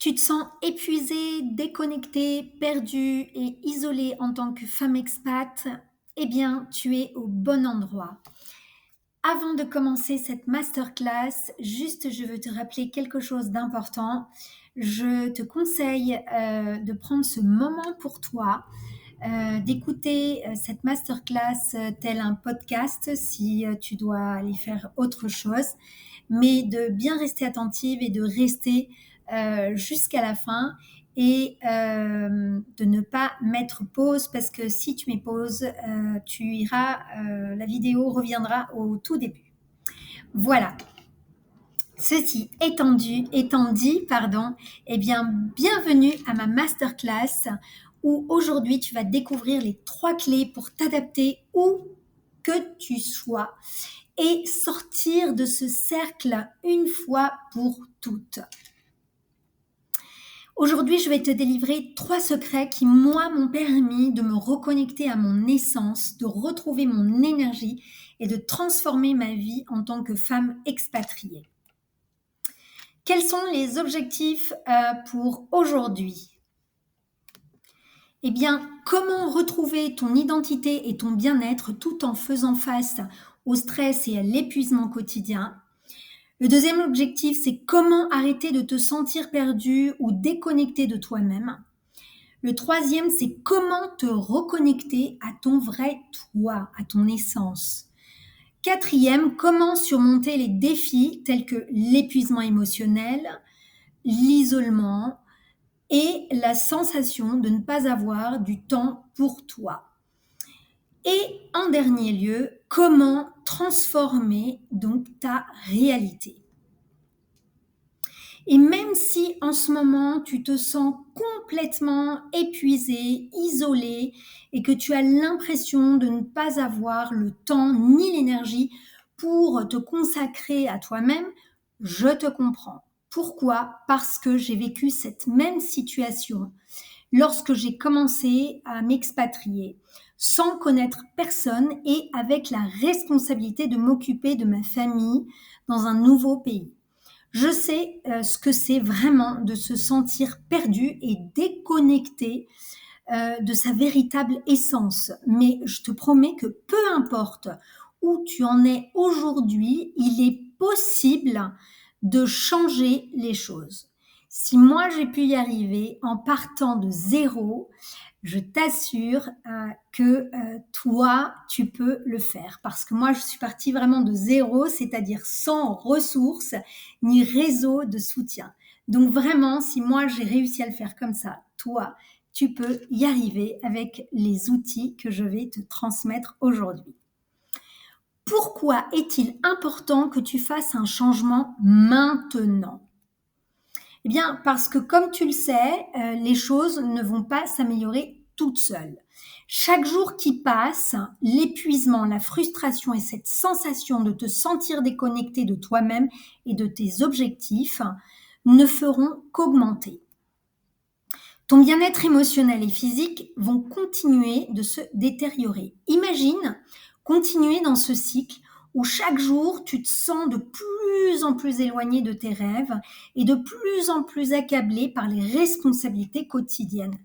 Tu te sens épuisée, déconnectée, perdue et isolée en tant que femme expat? Eh bien, tu es au bon endroit. Avant de commencer cette masterclass, juste je veux te rappeler quelque chose d'important. Je te conseille de prendre ce moment pour toi, d'écouter cette masterclass tel un podcast si tu dois aller faire autre chose, mais de bien rester attentive et de rester jusqu'à la fin et de ne pas mettre pause parce que si tu mets pause, la vidéo reviendra au tout début. Voilà. Ceci étant dit, eh bien, bienvenue à ma masterclass où aujourd'hui tu vas découvrir les 3 clés pour t'adapter où que tu sois et sortir de ce cercle une fois pour toutes. Aujourd'hui, je vais te délivrer 3 secrets qui, moi, m'ont permis de me reconnecter à mon essence, de retrouver mon énergie et de transformer ma vie en tant que femme expatriée. Quels sont les objectifs pour aujourd'hui? Eh bien, comment retrouver ton identité et ton bien-être tout en faisant face au stress et à l'épuisement quotidien? Le deuxième objectif, c'est comment arrêter de te sentir perdu ou déconnecté de toi-même. Le troisième, c'est comment te reconnecter à ton vrai toi, à ton essence. Quatrième, comment surmonter les défis tels que l'épuisement émotionnel, l'isolement et la sensation de ne pas avoir du temps pour toi. Et en dernier lieu, comment transformer donc ta réalité. Et même si en ce moment tu te sens complètement épuisé, isolé et que tu as l'impression de ne pas avoir le temps ni l'énergie pour te consacrer à toi-même, je te comprends. Pourquoi? Parce que j'ai vécu cette même situation lorsque j'ai commencé à m'expatrier sans connaître personne et avec la responsabilité de m'occuper de ma famille dans un nouveau pays. Je sais ce que c'est vraiment de se sentir perdu et déconnecté de sa véritable essence. Mais je te promets que peu importe où tu en es aujourd'hui, il est possible de changer les choses. Si moi j'ai pu y arriver en partant de zéro, je t'assure que toi, tu peux le faire. Parce que moi, je suis partie vraiment de zéro, c'est-à-dire sans ressources ni réseau de soutien. Donc vraiment, si moi, j'ai réussi à le faire comme ça, toi, tu peux y arriver avec les outils que je vais te transmettre aujourd'hui. Pourquoi est-il important que tu fasses un changement maintenant? Eh bien, parce que comme tu le sais, les choses ne vont pas s'améliorer toutes seules. Chaque jour qui passe, l'épuisement, la frustration et cette sensation de te sentir déconnecté de toi-même et de tes objectifs ne feront qu'augmenter. Ton bien-être émotionnel et physique vont continuer de se détériorer. Imagine continuer dans ce cycle où chaque jour tu te sens de plus en plus éloigné de tes rêves et de plus en plus accablé par les responsabilités quotidiennes.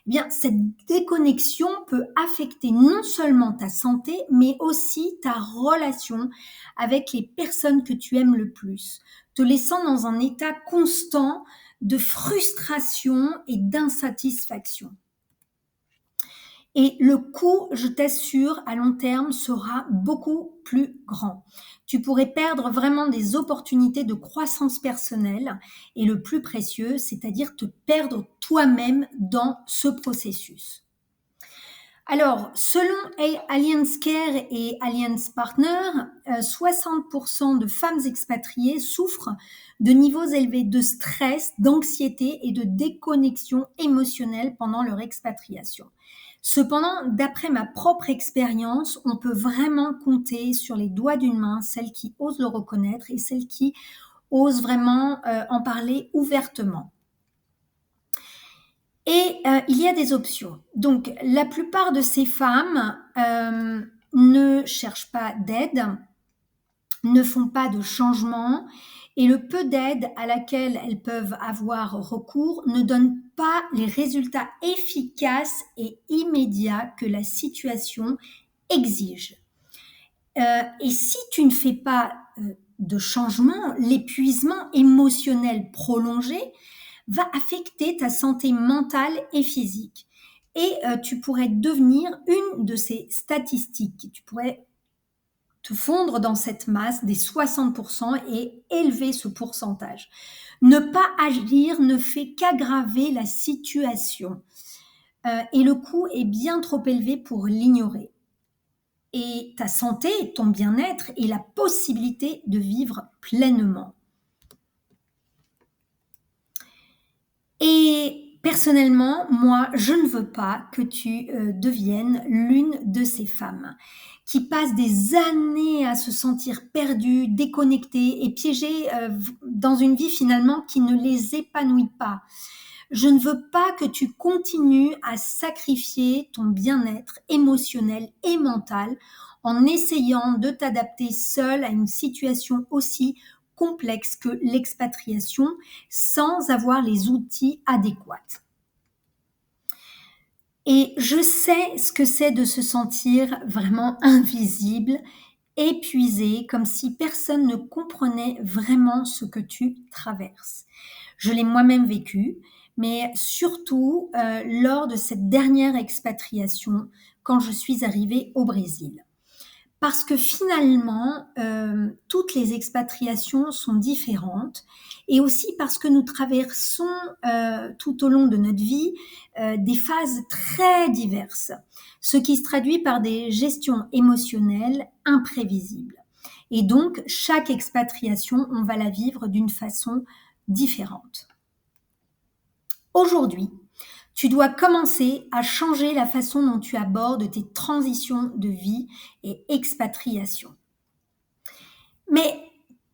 Eh bien, cette déconnexion peut affecter non seulement ta santé, mais aussi ta relation avec les personnes que tu aimes le plus, te laissant dans un état constant de frustration et d'insatisfaction. Et le coût, je t'assure, à long terme sera beaucoup plus grand. Tu pourrais perdre vraiment des opportunités de croissance personnelle et le plus précieux, c'est-à-dire te perdre toi-même dans ce processus. Alors, selon Allianz Care et Allianz Partners, 60% de femmes expatriées souffrent de niveaux élevés de stress, d'anxiété et de déconnexion émotionnelle pendant leur expatriation. Cependant, d'après ma propre expérience, on peut vraiment compter sur les doigts d'une main celles qui osent le reconnaître et celles qui osent vraiment en parler ouvertement. Et il y a des options. Donc, la plupart de ces femmes ne cherchent pas d'aide, ne font pas de changement Et le peu d'aide à laquelle elles peuvent avoir recours ne donne pas les résultats efficaces et immédiats que la situation exige. Et si tu ne fais pas de changement, l'épuisement émotionnel prolongé va affecter ta santé mentale et physique. Et tu pourrais devenir une de ces statistiques. Tu pourrais te fondre dans cette masse des 60% et élever ce pourcentage. Ne pas agir ne fait qu'aggraver la situation. Et le coût est bien trop élevé pour l'ignorer. Et ta santé, ton bien-être et la possibilité de vivre pleinement. Et personnellement, moi, je ne veux pas que tu deviennes l'une de ces femmes qui passent des années à se sentir perdues, déconnectées et piégées dans une vie finalement qui ne les épanouit pas. Je ne veux pas que tu continues à sacrifier ton bien-être émotionnel et mental en essayant de t'adapter seule à une situation aussi complexe que l'expatriation sans avoir les outils adéquats. Et je sais ce que c'est de se sentir vraiment invisible, épuisé, comme si personne ne comprenait vraiment ce que tu traverses. Je l'ai moi-même vécu, mais surtout lors de cette dernière expatriation, quand je suis arrivée au Brésil. Parce que finalement, toutes les expatriations sont différentes et aussi parce que nous traversons tout au long de notre vie des phases très diverses, ce qui se traduit par des gestions émotionnelles imprévisibles. Et donc, chaque expatriation, on va la vivre d'une façon différente. Aujourd'hui, tu dois commencer à changer la façon dont tu abordes tes transitions de vie et expatriation. Mais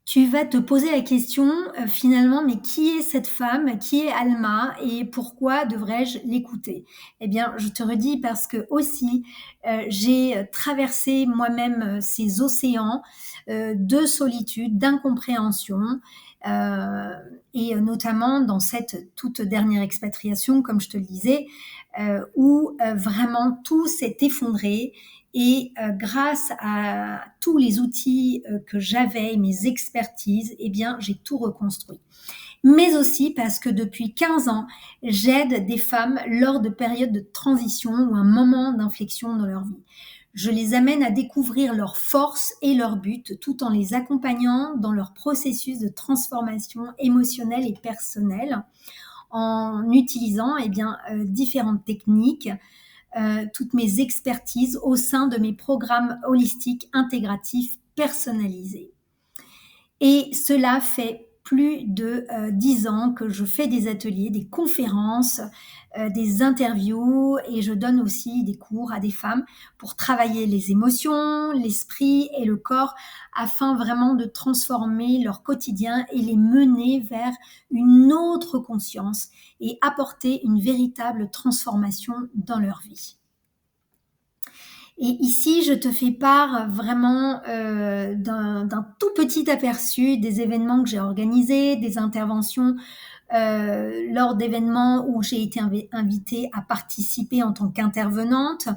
tu vas te poser la question finalement, mais qui est cette femme? Qui est Alma? Et pourquoi devrais-je l'écouter? Eh bien, je te redis parce que aussi, j'ai traversé moi-même ces océans de solitude, d'incompréhension, et notamment dans cette toute dernière expatriation, comme je te le disais, où vraiment tout s'est effondré et grâce à tous les outils que j'avais, mes expertises, eh bien, j'ai tout reconstruit. Mais aussi parce que depuis 15 ans, j'aide des femmes lors de périodes de transition ou un moment d'inflexion dans leur vie. Je les amène à découvrir leurs forces et leurs buts tout en les accompagnant dans leur processus de transformation émotionnelle et personnelle en utilisant différentes techniques, toutes mes expertises au sein de mes programmes holistiques intégratifs personnalisés. Et cela fait plus de 10 ans que je fais des ateliers, des conférences, des interviews et je donne aussi des cours à des femmes pour travailler les émotions, l'esprit et le corps afin vraiment de transformer leur quotidien et les mener vers une autre conscience et apporter une véritable transformation dans leur vie. Et ici, je te fais part vraiment d'un tout petit aperçu des événements que j'ai organisés, des interventions lors d'événements où j'ai été invitée à participer en tant qu'intervenante,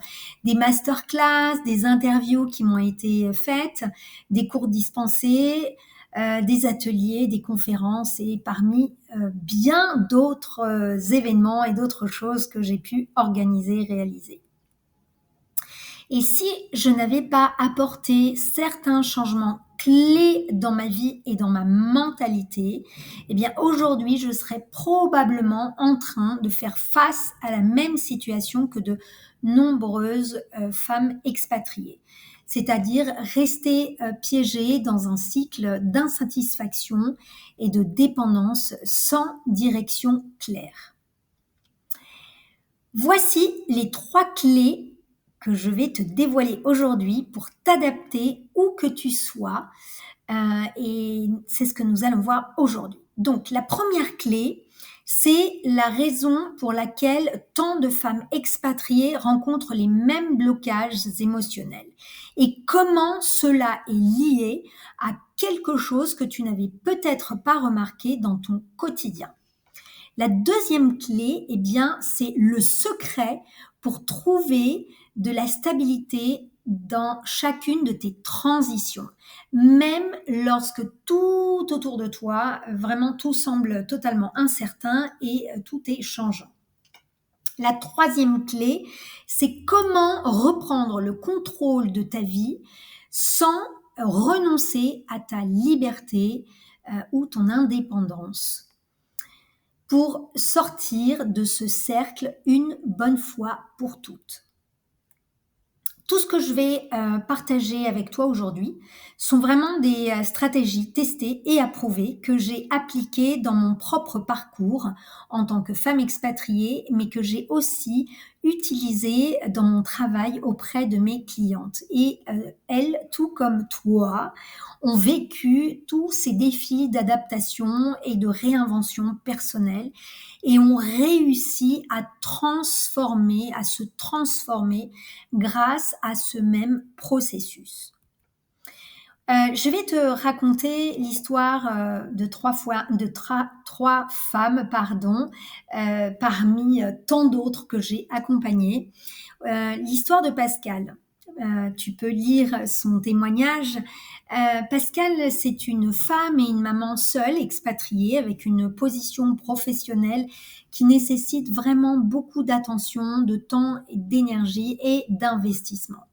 des masterclass, des interviews qui m'ont été faites, des cours dispensés, des ateliers, des conférences et parmi bien d'autres événements et d'autres choses que j'ai pu organiser et réaliser. Et si je n'avais pas apporté certains changements clés dans ma vie et dans ma mentalité, eh bien aujourd'hui, je serais probablement en train de faire face à la même situation que de nombreuses femmes expatriées. C'est-à-dire rester piégée dans un cycle d'insatisfaction et de dépendance sans direction claire. Voici les 3 clés que je vais te dévoiler aujourd'hui pour t'adapter où que tu sois. Et c'est ce que nous allons voir aujourd'hui. Donc, la première clé, c'est la raison pour laquelle tant de femmes expatriées rencontrent les mêmes blocages émotionnels. et comment cela est lié à quelque chose que tu n'avais peut-être pas remarqué dans ton quotidien. La deuxième clé, eh bien, c'est le secret pour trouver de la stabilité dans chacune de tes transitions. Même lorsque tout autour de toi, vraiment tout semble totalement incertain et tout est changeant. La troisième clé, c'est comment reprendre le contrôle de ta vie sans renoncer à ta liberté ou ton indépendance pour sortir de ce cercle une bonne fois pour toutes. Tout ce que je vais partager avec toi aujourd'hui sont vraiment des stratégies testées et approuvées que j'ai appliquées dans mon propre parcours en tant que femme expatriée, mais que j'ai aussi utilisées dans mon travail auprès de mes clientes. Et elles, tout comme toi, ont vécu tous ces défis d'adaptation et de réinvention personnelle et ont réussi à se transformer grâce à ce même processus. Je vais te raconter l'histoire trois femmes, parmi tant d'autres que j'ai accompagnées. L'histoire de Pascal. Tu peux lire son témoignage. Pascal, c'est une femme et une maman seule, expatriée, avec une position professionnelle qui nécessite vraiment beaucoup d'attention, de temps, d'énergie et d'investissement.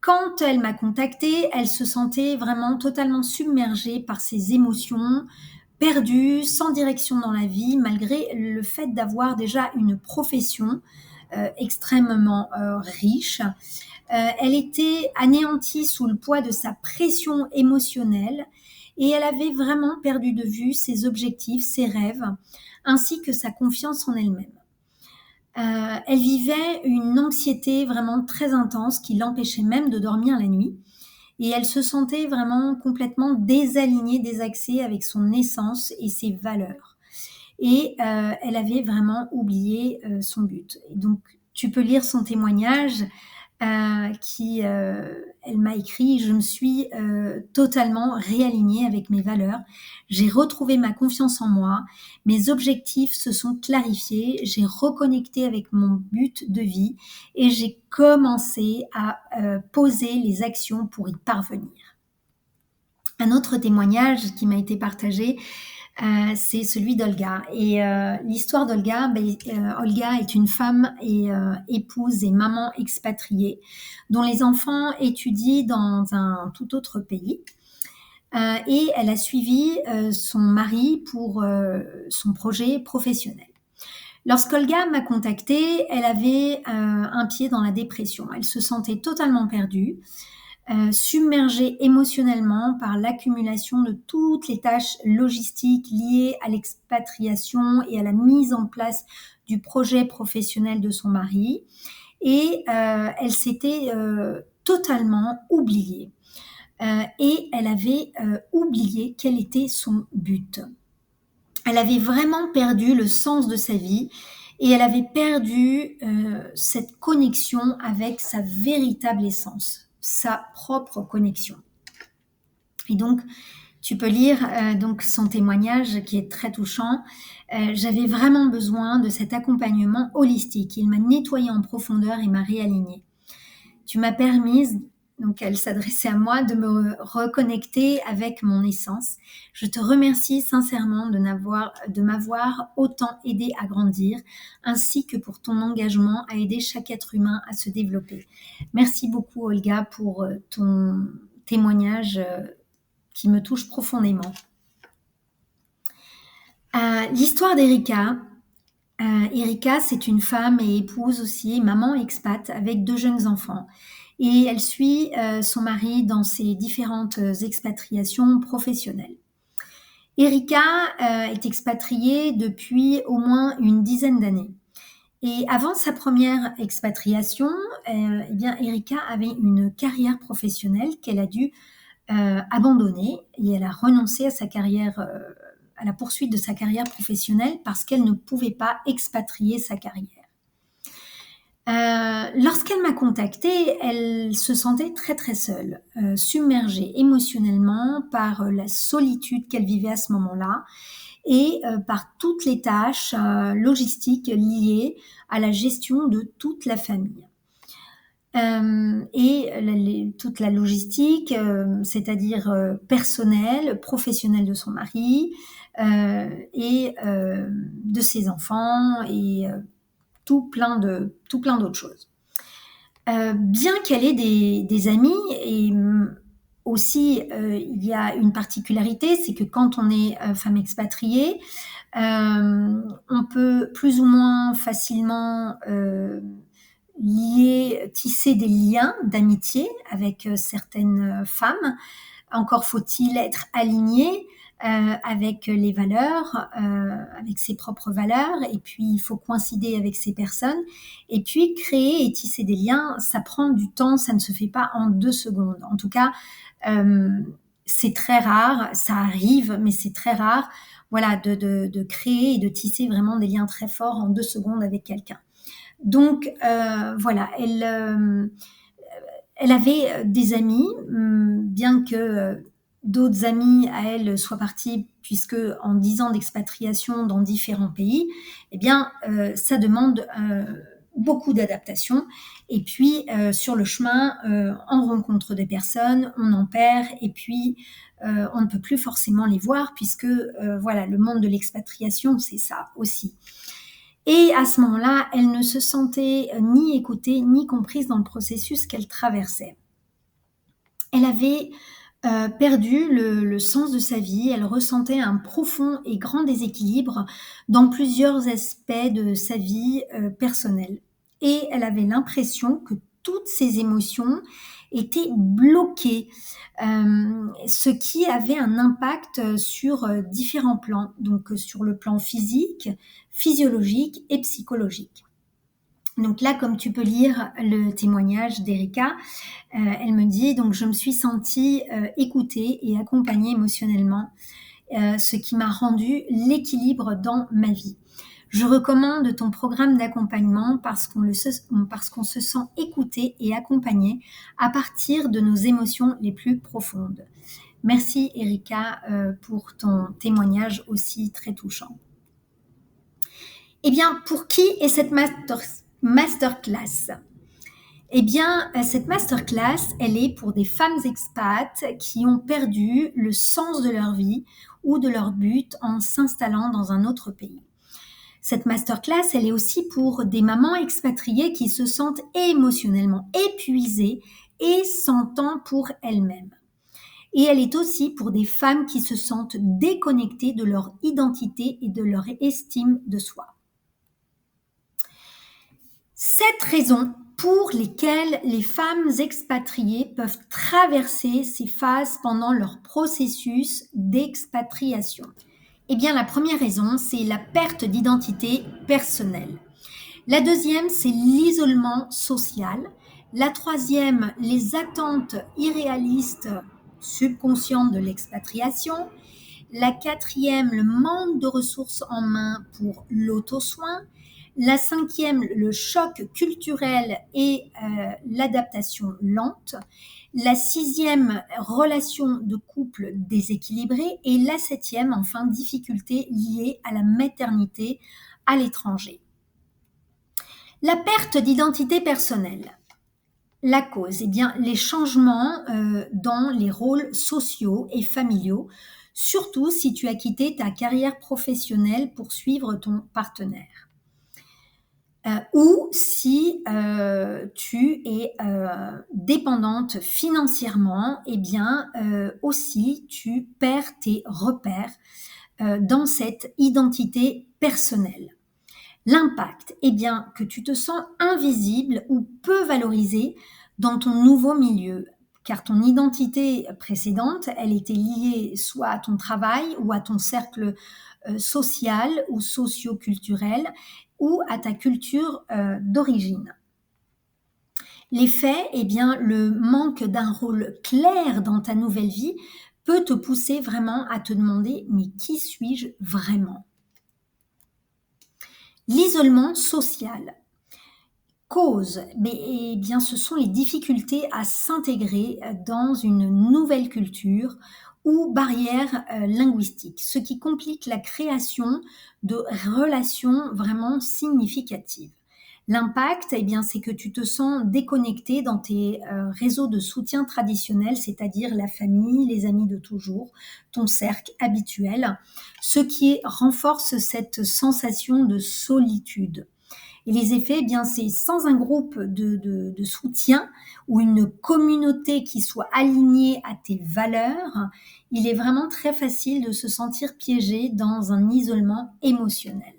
Quand elle m'a contactée, elle se sentait vraiment totalement submergée par ses émotions, perdue, sans direction dans la vie, malgré le fait d'avoir déjà une profession extrêmement riche. Elle était anéantie sous le poids de sa pression émotionnelle et elle avait vraiment perdu de vue ses objectifs, ses rêves, ainsi que sa confiance en elle-même. Elle vivait une anxiété vraiment très intense qui l'empêchait même de dormir la nuit. Et elle se sentait vraiment complètement désalignée, désaxée avec son essence et ses valeurs. Et elle avait vraiment oublié son but. Et donc, tu peux lire son témoignage elle m'a écrit: je me suis totalement réalignée avec mes valeurs, j'ai retrouvé ma confiance en moi, mes objectifs se sont clarifiés, j'ai reconnecté avec mon but de vie et j'ai commencé à poser les actions pour y parvenir. Un autre témoignage qui m'a été partagé, c'est celui d'Olga. Et l'histoire d'Olga, Olga est une femme et épouse et maman expatriée dont les enfants étudient dans un tout autre pays. Et elle a suivi son mari pour son projet professionnel. Lorsqu'Olga m'a contactée, elle avait un pied dans la dépression. Elle se sentait totalement perdue. Submergée émotionnellement par l'accumulation de toutes les tâches logistiques liées à l'expatriation et à la mise en place du projet professionnel de son mari. Et elle s'était totalement oubliée. Et elle avait oublié quel était son but. Elle avait vraiment perdu le sens de sa vie et elle avait perdu cette connexion avec sa véritable essence, sa propre connexion. Et donc, tu peux lire donc son témoignage qui est très touchant. J'avais vraiment besoin de cet accompagnement holistique. Il m'a nettoyé en profondeur et m'a réaligné. Tu m'as permise, donc elle s'adressait à moi, de me reconnecter avec mon essence. Je te remercie sincèrement de m'avoir autant aidé à grandir, ainsi que pour ton engagement à aider chaque être humain à se développer. Merci beaucoup Olga pour ton témoignage qui me touche profondément. L'histoire d'Erika. Erika, c'est une femme et épouse aussi, maman expat avec 2 jeunes enfants. Et elle suit son mari dans ses différentes expatriations professionnelles. Erika est expatriée depuis au moins une dizaine d'années. Et avant sa première expatriation, eh bien, Erika avait une carrière professionnelle qu'elle a dû abandonner et elle a renoncé à sa carrière, à la poursuite de sa carrière professionnelle parce qu'elle ne pouvait pas expatrier sa carrière. Lorsqu'elle m'a contactée, elle se sentait très, très seule, submergée émotionnellement par, la solitude qu'elle vivait à ce moment-là et par toutes les tâches, logistiques liées à la gestion de toute la famille. Et toute la logistique, c'est-à-dire personnelle, professionnelle de son mari et de ses enfants et tout plein d'autres choses. Bien qu'elle ait des amis et aussi il y a une particularité, c'est que quand on est femme expatriée, on peut plus ou moins facilement tisser des liens d'amitié avec certaines femmes. Encore faut-il être aligné avec les valeurs, avec ses propres valeurs, et puis il faut coïncider avec ces personnes. Et puis créer et tisser des liens, ça prend du temps, ça ne se fait pas en 2 secondes. En tout cas, euh, c'est très rare, ça arrive, mais c'est très rare, voilà, de créer et de tisser vraiment des liens très forts en 2 secondes avec quelqu'un. Donc voilà, elle avait des amis, bien que d'autres amis à elle soient partis, puisque en 10 ans d'expatriation dans différents pays, eh bien, ça demande beaucoup d'adaptation. Et puis, sur le chemin, on rencontre des personnes, on en perd, et puis on ne peut plus forcément les voir, puisque voilà, le monde de l'expatriation, c'est ça aussi. Et à ce moment-là, elle ne se sentait ni écoutée ni comprise dans le processus qu'elle traversait. Elle avait perdu le sens de sa vie, elle ressentait un profond et grand déséquilibre dans plusieurs aspects de sa vie personnelle. Et elle avait l'impression que toutes ses émotions étaient bloquées, ce qui avait un impact sur différents plans, donc sur le plan physique, physiologique et psychologique. Donc là, comme tu peux lire le témoignage d'Erika, elle me dit, donc je me suis sentie écoutée et accompagnée émotionnellement, ce qui m'a rendu l'équilibre dans ma vie. Je recommande ton programme d'accompagnement parce qu'on se sent écouté et accompagné à partir de nos émotions les plus profondes. Merci Erika pour ton témoignage aussi très touchant. Eh bien, pour qui est cette masterclass? Eh bien, cette masterclass, elle est pour des femmes expats qui ont perdu le sens de leur vie ou de leur but en s'installant dans un autre pays. Cette masterclass, elle est aussi pour des mamans expatriées qui se sentent émotionnellement épuisées et sans temps pour elles-mêmes. Et elle est aussi pour des femmes qui se sentent déconnectées de leur identité et de leur estime de soi. 7 raisons pour lesquelles les femmes expatriées peuvent traverser ces phases pendant leur processus d'expatriation. Eh bien, la première raison, c'est la perte d'identité personnelle. La deuxième, c'est l'isolement social. La troisième, les attentes irréalistes subconscientes de l'expatriation. La quatrième, le manque de ressources en main pour l'auto-soin. La cinquième, le choc culturel et l'adaptation lente. La sixième, relation de couple déséquilibrée. Et la septième, enfin, difficulté liée à la maternité à l'étranger. La perte d'identité personnelle. La cause, eh bien, les changements dans les rôles sociaux et familiaux, surtout si tu as quitté ta carrière professionnelle pour suivre ton partenaire. Ou si tu es dépendante financièrement, eh bien aussi tu perds tes repères dans cette identité personnelle. L'impact, eh bien que tu te sens invisible ou peu valorisé dans ton nouveau milieu, car ton identité précédente, elle était liée soit à ton travail ou à ton cercle social ou socio-culturel ou à ta culture d'origine. Les faits, eh bien, le manque d'un rôle clair dans ta nouvelle vie peut te pousser vraiment à te demander « mais qui suis-je vraiment ?» L'isolement social. Cause, eh bien, ce sont les difficultés à s'intégrer dans une nouvelle culture ou barrières linguistiques, ce qui complique la création de relations vraiment significatives. L'impact, eh bien, c'est que tu te sens déconnecté dans tes réseaux de soutien traditionnels, c'est-à-dire la famille, les amis de toujours, ton cercle habituel, ce qui renforce cette sensation de solitude. Et les effets, eh bien, c'est sans un groupe de soutien ou une communauté qui soit alignée à tes valeurs, il est vraiment très facile de se sentir piégé dans un isolement émotionnel.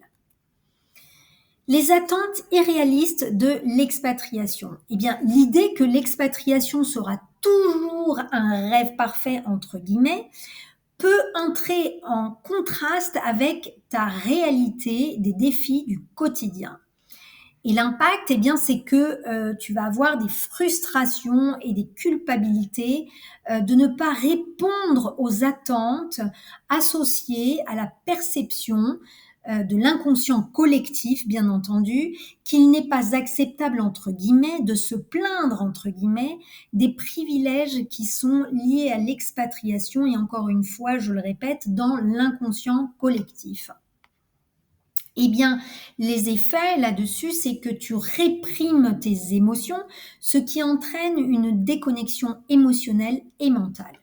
Les attentes irréalistes de l'expatriation. Eh bien, l'idée que l'expatriation sera toujours un rêve parfait, entre guillemets, peut entrer en contraste avec ta réalité des défis du quotidien. Et l'impact, eh bien, c'est que tu vas avoir des frustrations et des culpabilités de ne pas répondre aux attentes associées à la perception de l'inconscient collectif, bien entendu, qu'il n'est pas acceptable, entre guillemets, de se plaindre, entre guillemets, des privilèges qui sont liés à l'expatriation et encore une fois, je le répète, dans l'inconscient collectif. Eh bien, les effets là-dessus, c'est que tu réprimes tes émotions, ce qui entraîne une déconnexion émotionnelle et mentale.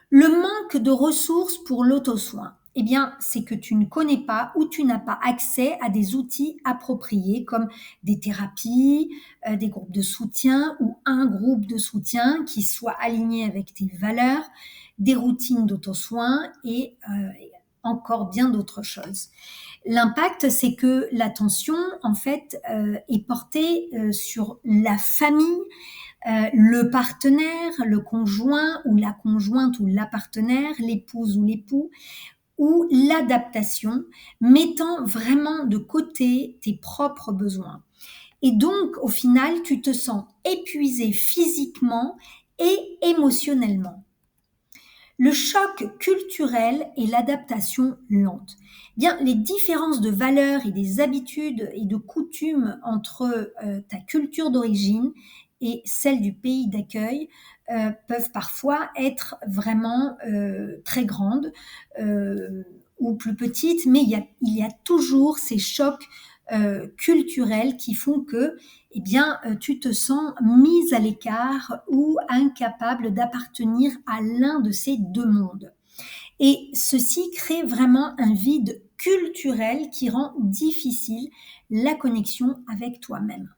Le manque de ressources pour l'auto-soin, eh bien, c'est que tu ne connais pas ou tu n'as pas accès à des outils appropriés comme des thérapies, des groupes de soutien ou un groupe de soutien qui soit aligné avec tes valeurs, des routines d'auto-soin et encore bien d'autres choses. L'impact, c'est que l'attention, en fait, est portée sur la famille, le partenaire, le conjoint ou la conjointe ou la partenaire, l'épouse ou l'époux, ou l'adaptation, mettant vraiment de côté tes propres besoins. Et donc, au final, tu te sens épuisé physiquement et émotionnellement. Le choc culturel et l'adaptation lente. Bien, les différences de valeurs et des habitudes et de coutumes entre ta culture d'origine et celle du pays d'accueil peuvent parfois être vraiment très grandes ou plus petites, mais il y a toujours ces chocs culturels qui font que eh bien, tu te sens mise à l'écart ou incapable d'appartenir à l'un de ces deux mondes. Et ceci crée vraiment un vide culturel qui rend difficile la connexion avec toi-même.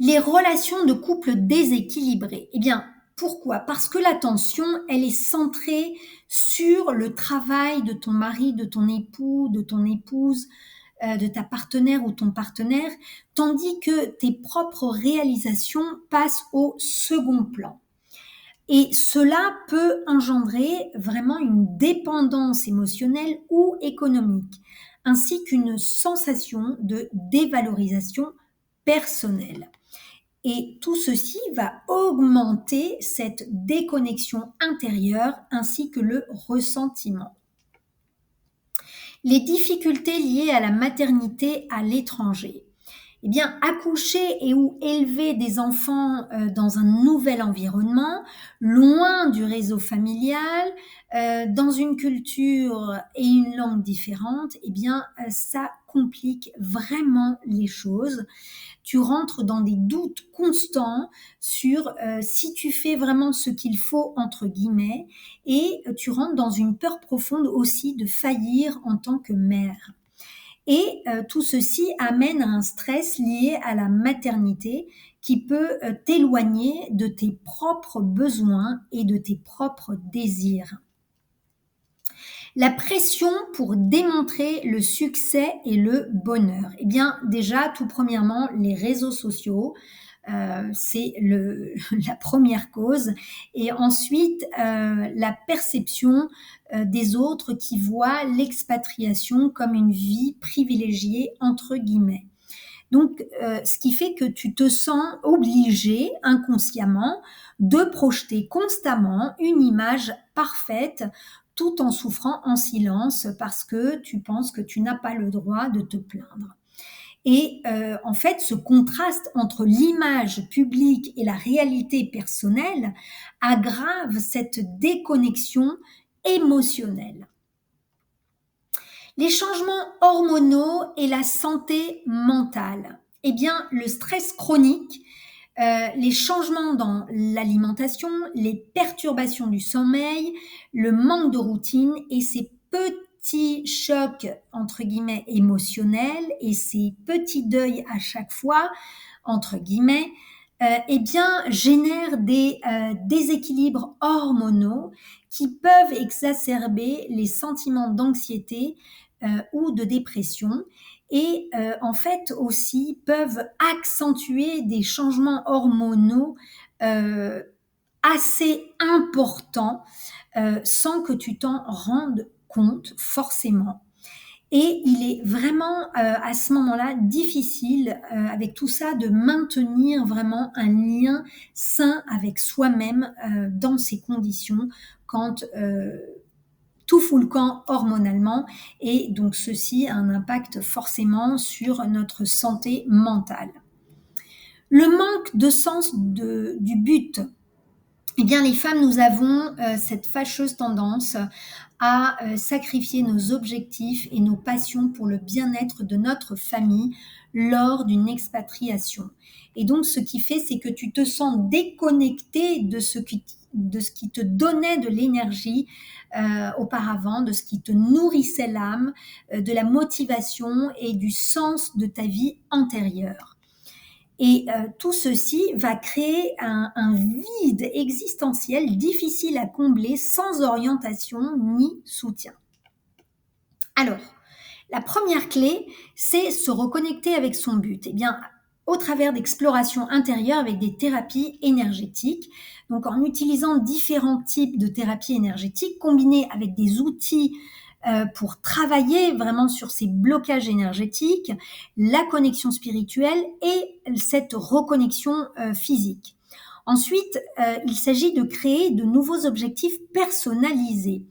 Les relations de couple déséquilibrées. Eh bien, pourquoi? Parce que l'attention, elle est centrée sur le travail de ton mari, de ton époux, de ton épouse, de ta partenaire ou ton partenaire, tandis que tes propres réalisations passent au second plan. Et cela peut engendrer vraiment une dépendance émotionnelle ou économique, ainsi qu'une sensation de dévalorisation personnelle. Et tout ceci va augmenter cette déconnexion intérieure ainsi que le ressentiment. Les difficultés liées à la maternité à l'étranger. Eh bien, accoucher et ou élever des enfants dans un nouvel environnement, loin du réseau familial, dans une culture et une langue différente, eh bien, ça complique vraiment les choses. Tu rentres dans des doutes constants sur si tu fais vraiment ce qu'il faut, entre guillemets, et tu rentres dans une peur profonde aussi de faillir en tant que mère. Et tout ceci amène à un stress lié à la maternité qui peut t'éloigner de tes propres besoins et de tes propres désirs. La pression pour démontrer le succès et le bonheur. Eh bien, déjà, tout premièrement, les réseaux sociaux, c'est la première cause. Et ensuite, la perception des autres qui voient l'expatriation comme une vie privilégiée, entre guillemets. Donc, ce qui fait que tu te sens obligé inconsciemment de projeter constamment une image parfaite tout en souffrant en silence parce que tu penses que tu n'as pas le droit de te plaindre. Et en fait, ce contraste entre l'image publique et la réalité personnelle aggrave cette déconnexion émotionnelle. Les changements hormonaux et la santé mentale. Eh bien, le stress chronique, les changements dans l'alimentation, les perturbations du sommeil, le manque de routine et ces petits chocs, entre guillemets, émotionnels et ces petits deuils à chaque fois, entre guillemets, eh bien, génèrent des déséquilibres hormonaux qui peuvent exacerber les sentiments d'anxiété ou de dépression et en fait aussi peuvent accentuer des changements hormonaux euh, assez importants sans que tu t'en rendes compte forcément. Et il est vraiment à ce moment-là difficile avec tout ça de maintenir vraiment un lien sain avec soi-même dans ces conditions quand tout fout le camp hormonalement et donc ceci a un impact forcément sur notre santé mentale. Le manque de sens du but. Eh bien, les femmes, nous avons cette fâcheuse tendance à sacrifier nos objectifs et nos passions pour le bien-être de notre famille lors d'une expatriation. Et donc, ce qui fait, c'est que tu te sens déconnecté de ce qui te donnait de l'énergie auparavant, de ce qui te nourrissait l'âme, de la motivation et du sens de ta vie antérieure. Et tout ceci va créer un vide existentiel difficile à combler sans orientation ni soutien. Alors, la première clé, c'est se reconnecter avec son but. Eh bien, au travers d'explorations intérieures avec des thérapies énergétiques. Donc, en utilisant différents types de thérapies énergétiques combinés avec des outils pour travailler vraiment sur ces blocages énergétiques, la connexion spirituelle et cette reconnexion physique. Ensuite, il s'agit de créer de nouveaux objectifs personnalisés.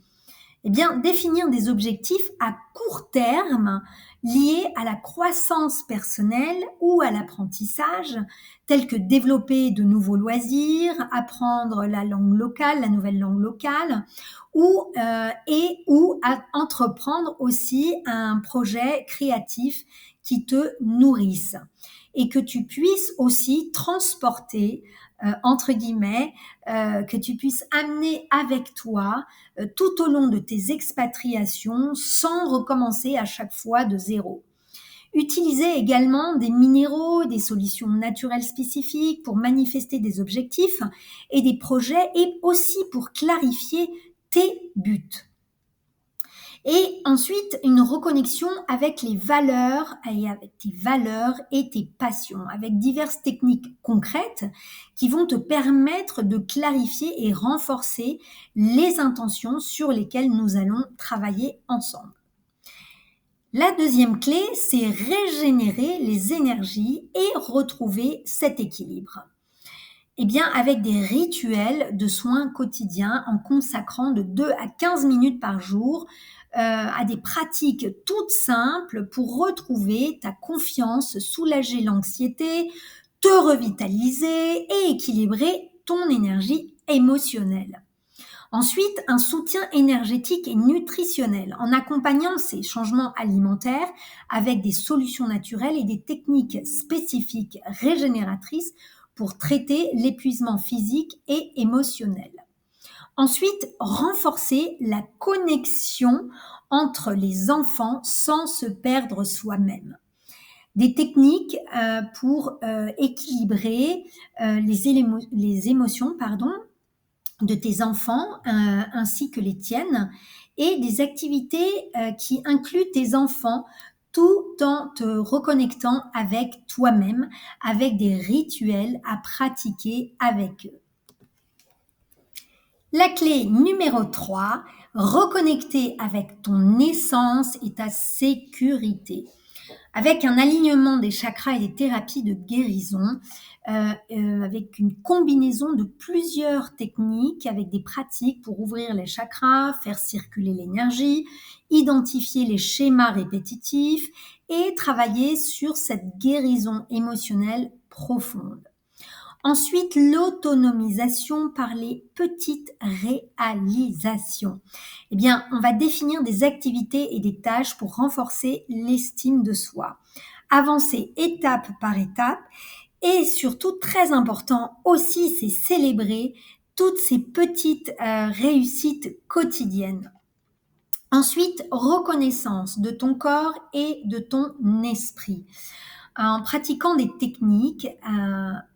Eh bien, définir des objectifs à court terme liés à la croissance personnelle ou à l'apprentissage, tels que développer de nouveaux loisirs, apprendre la langue locale, la nouvelle langue locale, ou à entreprendre aussi un projet créatif qui te nourrisse et que tu puisses aussi transporter entre guillemets, que tu puisses amener avec toi tout au long de tes expatriations sans recommencer à chaque fois de zéro. Utilisez également des minéraux, des solutions naturelles spécifiques pour manifester des objectifs et des projets et aussi pour clarifier tes buts. Et ensuite, une reconnexion avec les valeurs et avec tes valeurs et tes passions, avec diverses techniques concrètes qui vont te permettre de clarifier et renforcer les intentions sur lesquelles nous allons travailler ensemble. La deuxième clé, c'est régénérer les énergies et retrouver cet équilibre. Eh bien, avec des rituels de soins quotidiens en consacrant de 2 à 15 minutes par jour à des pratiques toutes simples pour retrouver ta confiance, soulager l'anxiété, te revitaliser et équilibrer ton énergie émotionnelle. Ensuite, un soutien énergétique et nutritionnel en accompagnant ces changements alimentaires avec des solutions naturelles et des techniques spécifiques régénératrices pour traiter l'épuisement physique et émotionnel. Ensuite, renforcer la connexion entre les enfants sans se perdre soi-même. Des techniques pour équilibrer les émotions de tes enfants ainsi que les tiennes et des activités qui incluent tes enfants tout en te reconnectant avec toi-même, avec des rituels à pratiquer avec eux. La clé numéro 3, reconnecter avec ton essence et ta sécurité. avec un alignement des chakras et des thérapies de guérison, avec une combinaison de plusieurs techniques, avec des pratiques pour ouvrir les chakras, faire circuler l'énergie, identifier les schémas répétitifs et travailler sur cette guérison émotionnelle profonde. Ensuite, l'autonomisation par les petites réalisations. Eh bien, on va définir des activités et des tâches pour renforcer l'estime de soi. Avancer étape par étape et surtout, très important aussi, c'est célébrer toutes ces petites réussites quotidiennes. Ensuite, reconnaissance de ton corps et de ton esprit en pratiquant des techniques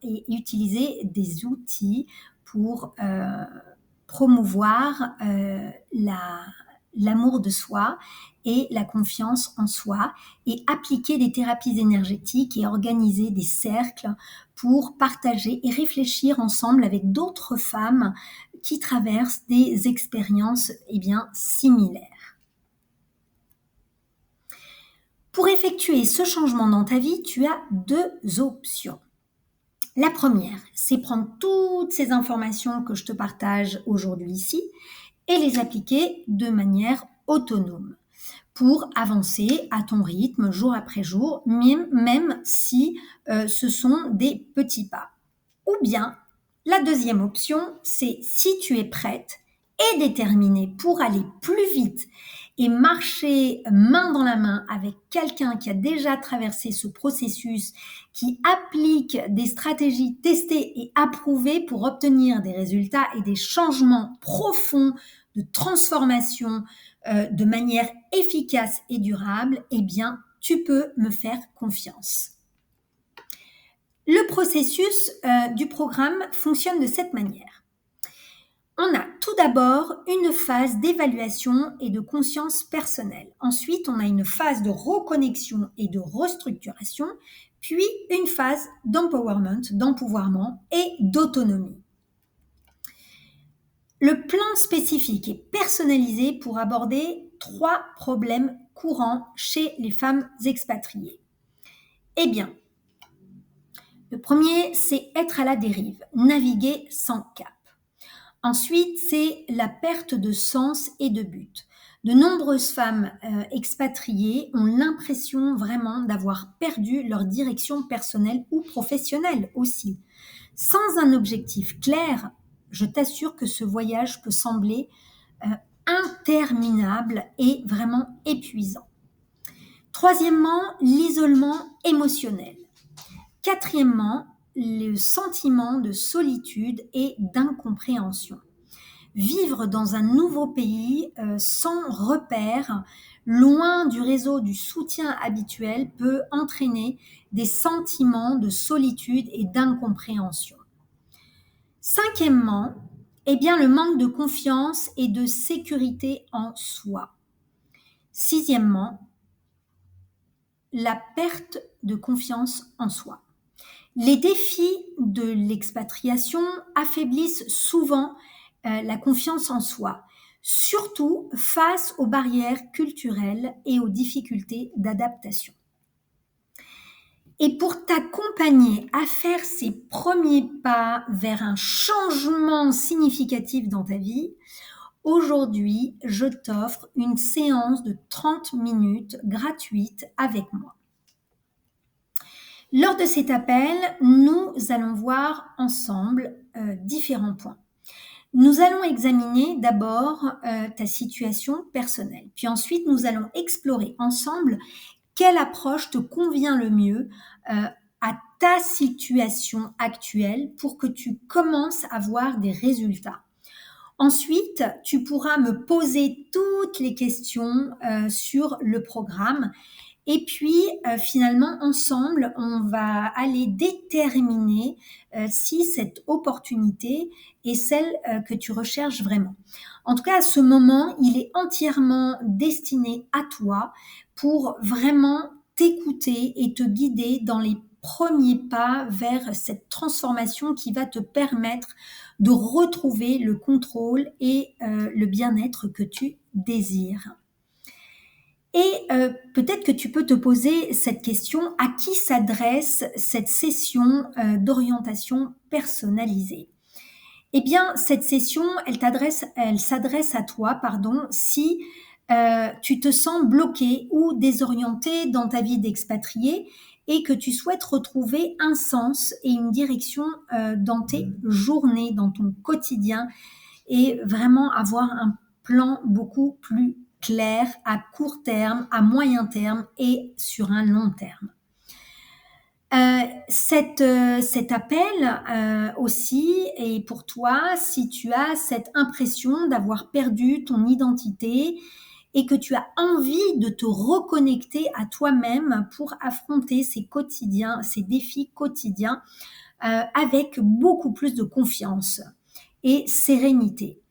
et utiliser des outils pour promouvoir l'amour de soi et la confiance en soi et appliquer des thérapies énergétiques et organiser des cercles pour partager et réfléchir ensemble avec d'autres femmes qui traversent des expériences similaires. Pour effectuer ce changement dans ta vie, tu as deux options. La première, c'est prendre toutes ces informations que je te partage aujourd'hui ici et les appliquer de manière autonome pour avancer à ton rythme jour après jour, même si ce sont des petits pas. Ou bien, la deuxième option, c'est si tu es prête et déterminée pour aller plus vite et marcher main dans la main avec quelqu'un qui a déjà traversé ce processus, qui applique des stratégies testées et approuvées pour obtenir des résultats et des changements profonds de transformation de manière efficace et durable, eh bien, tu peux me faire confiance. Le processus du programme fonctionne de cette manière. On a tout d'abord une phase d'évaluation et de conscience personnelle. Ensuite, on a une phase de reconnexion et de restructuration, puis une phase d'empouvoirment et d'autonomie. Le plan spécifique est personnalisé pour aborder 3 problèmes courants chez les femmes expatriées. Eh bien, le premier, c'est être à la dérive, naviguer sans cap. Ensuite, c'est la perte de sens et de but. De nombreuses femmes expatriées ont l'impression vraiment d'avoir perdu leur direction personnelle ou professionnelle aussi. Sans un objectif clair, je t'assure que ce voyage peut sembler interminable et vraiment épuisant. Troisièmement, l'isolement émotionnel. Quatrièmement, le sentiment de solitude et d'incompréhension. Vivre dans un nouveau pays sans repère, loin du réseau du soutien habituel, peut entraîner des sentiments de solitude et d'incompréhension. Cinquièmement, eh bien, le manque de confiance et de sécurité en soi. Sixièmement, la perte de confiance en soi. Les défis de l'expatriation affaiblissent souvent la confiance en soi, surtout face aux barrières culturelles et aux difficultés d'adaptation. Et pour t'accompagner à faire ces premiers pas vers un changement significatif dans ta vie, aujourd'hui, je t'offre une séance de 30 minutes gratuite avec moi. Lors de cet appel, nous allons voir ensemble différents points. Nous allons examiner d'abord ta situation personnelle. Puis ensuite, nous allons explorer ensemble quelle approche te convient le mieux à ta situation actuelle pour que tu commences à voir des résultats. Ensuite, tu pourras me poser toutes les questions sur le programme. Et puis, finalement, ensemble, on va aller déterminer si cette opportunité est celle que tu recherches vraiment. En tout cas, à ce moment, il est entièrement destiné à toi pour vraiment t'écouter et te guider dans les premiers pas vers cette transformation qui va te permettre de retrouver le contrôle et le bien-être que tu désires. Et peut-être que tu peux te poser cette question, à qui s'adresse cette session d'orientation personnalisée? Eh bien, cette session, elle s'adresse à toi, pardon, si tu te sens bloqué ou désorienté dans ta vie d'expatrié et que tu souhaites retrouver un sens et une direction dans tes journées, dans ton quotidien et vraiment avoir un plan beaucoup plus clair à court terme, à moyen terme et sur un long terme. Cet appel aussi est pour toi si tu as cette impression d'avoir perdu ton identité et que tu as envie de te reconnecter à toi-même pour affronter ces défis quotidiens avec beaucoup plus de confiance et sérénité.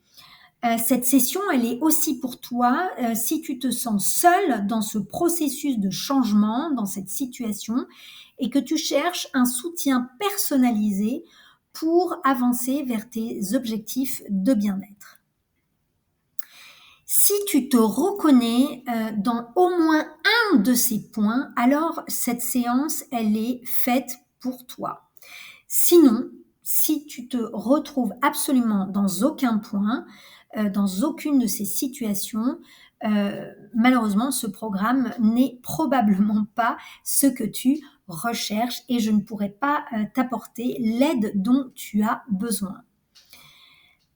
Cette session, elle est aussi pour toi si tu te sens seul dans ce processus de changement, dans cette situation, et que tu cherches un soutien personnalisé pour avancer vers tes objectifs de bien-être. Si tu te reconnais dans au moins un de ces points, alors cette séance, elle est faite pour toi. Sinon, si tu te retrouves absolument dans aucun point, dans aucune de ces situations, malheureusement, ce programme n'est probablement pas ce que tu recherches et je ne pourrai pas t'apporter l'aide dont tu as besoin.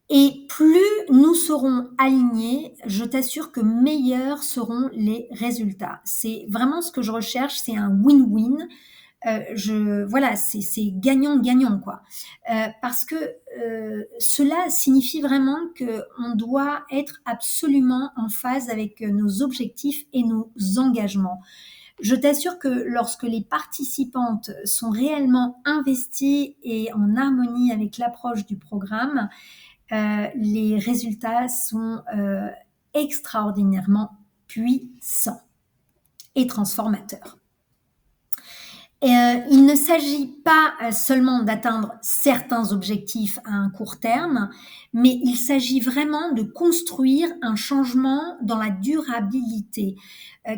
Et plus nous serons alignés, je t'assure que meilleurs seront les résultats. C'est vraiment ce que je recherche, c'est un win-win. Voilà, c'est gagnant-gagnant quoi. Parce que cela signifie vraiment qu'on doit être absolument en phase avec nos objectifs et nos engagements. Je t'assure que lorsque les participantes sont réellement investies et en harmonie avec l'approche du programme, les résultats sont extraordinairement puissants et transformateurs. Il ne s'agit pas seulement d'atteindre certains objectifs à un court terme, mais il s'agit vraiment de construire un changement dans la durabilité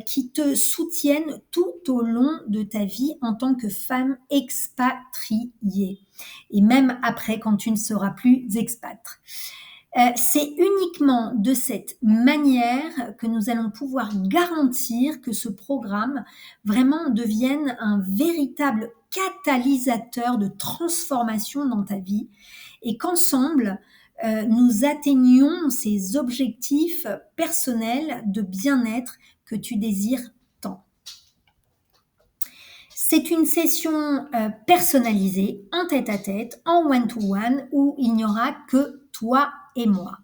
qui te soutienne tout au long de ta vie en tant que femme expatriée et même après quand tu ne seras plus expat. C'est uniquement de cette manière que nous allons pouvoir garantir que ce programme vraiment devienne un véritable catalyseur de transformation dans ta vie et qu'ensemble, nous atteignions ces objectifs personnels de bien-être que tu désires tant. C'est une session personnalisée, en tête-à-tête, en one-to-one, où il n'y aura que toi et moi.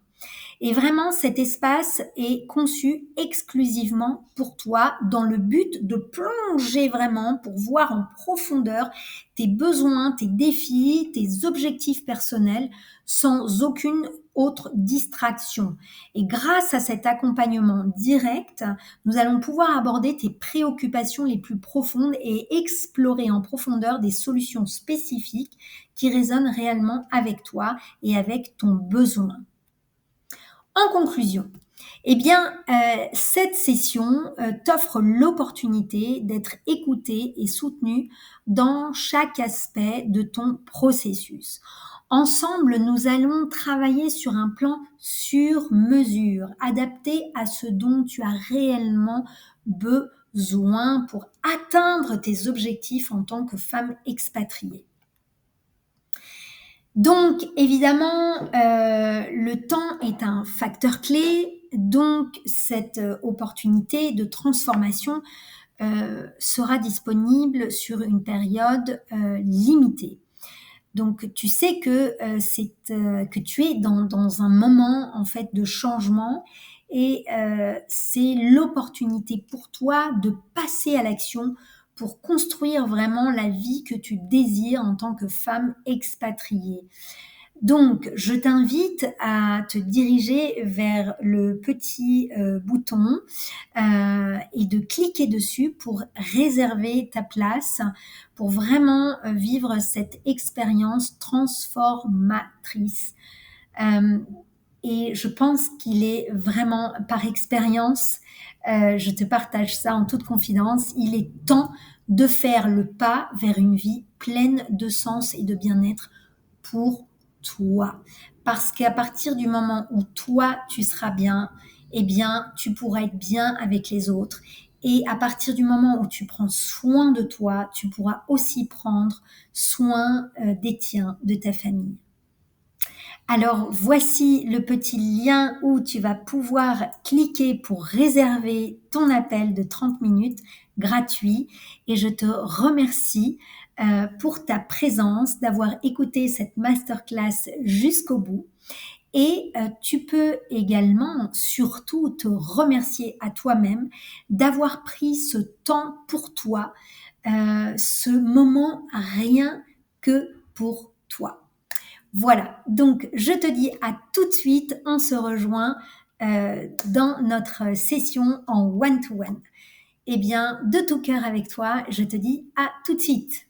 Et vraiment, cet espace est conçu exclusivement pour toi dans le but de plonger vraiment pour voir en profondeur tes besoins, tes défis, tes objectifs personnels sans aucune autre distraction. Et grâce à cet accompagnement direct, nous allons pouvoir aborder tes préoccupations les plus profondes et explorer en profondeur des solutions spécifiques qui résonnent réellement avec toi et avec ton besoin. En conclusion, eh bien, cette session t'offre l'opportunité d'être écouté et soutenu dans chaque aspect de ton processus. Ensemble, nous allons travailler sur un plan sur mesure, adapté à ce dont tu as réellement besoin pour atteindre tes objectifs en tant que femme expatriée. Donc, évidemment, le temps est un facteur clé. Donc, cette opportunité de transformation sera disponible sur une période limitée. Donc, tu sais que que tu es dans un moment en fait de changement et c'est l'opportunité pour toi de passer à l'action pour construire vraiment la vie que tu désires en tant que femme expatriée. Donc, je t'invite à te diriger vers le petit bouton et de cliquer dessus pour réserver ta place, pour vraiment vivre cette expérience transformatrice. et je pense qu'il est vraiment par expérience, je te partage ça en toute confidence, il est temps de faire le pas vers une vie pleine de sens et de bien-être pour toi. Parce qu'à partir du moment où toi, tu seras bien, eh bien, tu pourras être bien avec les autres. Et à partir du moment où tu prends soin de toi, tu pourras aussi prendre soin des tiens, de ta famille. Alors voici le petit lien où tu vas pouvoir cliquer pour réserver ton appel de 30 minutes gratuit et je te remercie pour ta présence, d'avoir écouté cette masterclass jusqu'au bout. Et tu peux également surtout te remercier à toi-même d'avoir pris ce temps pour toi, ce moment rien que pour toi. Voilà, donc je te dis à tout de suite, on se rejoint dans notre session en one-to-one. Eh bien, de tout cœur avec toi, je te dis à tout de suite.